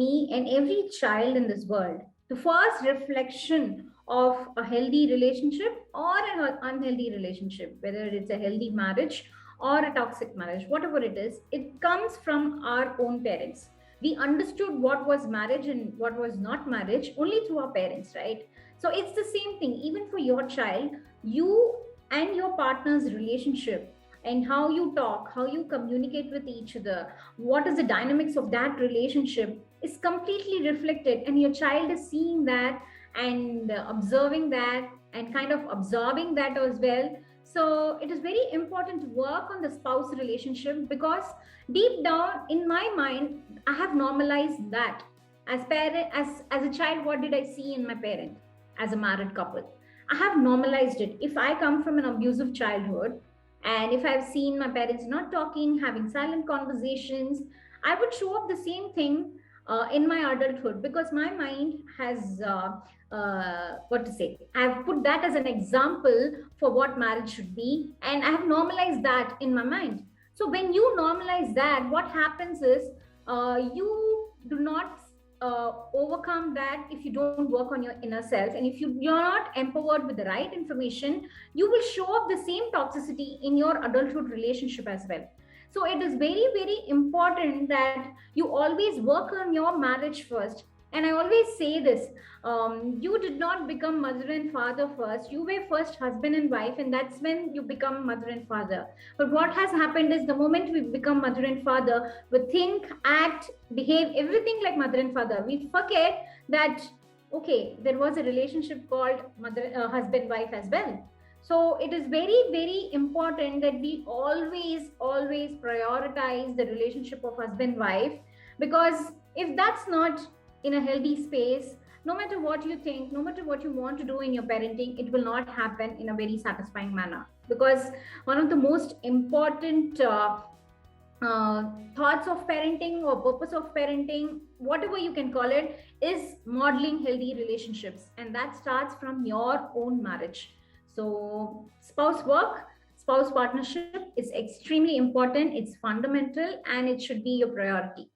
me and every child in this world, the first reflection of a healthy relationship or an unhealthy relationship, whether it's a healthy marriage or a toxic marriage, whatever it is, it comes from our own parents. We understood what was marriage and what was not marriage only through our parents, right? So it's the same thing, even for your child. You and your partner's relationship and how you talk, how you communicate with each other, what is the dynamics of that relationship is completely reflected, and your child is seeing that and observing that and kind of absorbing that as well. So it is very important to work on the spouse relationship, because deep down in my mind, I have normalized that. As parent, as a child, what did I see in my parent as a married couple? I have normalized it. If I come from an abusive childhood, and if I've seen my parents not talking, having silent conversations, I would show up the same thing in my adulthood, because my mind has what to say. I've put that as an example for what marriage should be, and I have normalized that in my mind. So when you normalize that, what happens is you do not overcome that if you don't work on your inner self, and if you're not empowered with the right information, you will show up the same toxicity in your adulthood relationship as well. So it is very, very important that you always work on your marriage first. And I always say this, you did not become mother and father first. You were first husband and wife, and that's when you become mother and father. But what has happened is, the moment we become mother and father, we think, act, behave everything like mother and father. We forget that, okay, there was a relationship called husband wife as well. So it is very, very important that we always, always prioritize the relationship of husband wife, because if that's not in a healthy space, no matter what you think, no matter what you want to do in your parenting, it will not happen in a very satisfying manner. Because one of the most important thoughts of parenting or purpose of parenting, whatever you can call it, is modeling healthy relationships, and that starts from your own marriage. So spouse work, spouse partnership is extremely important, it's fundamental, and it should be your priority.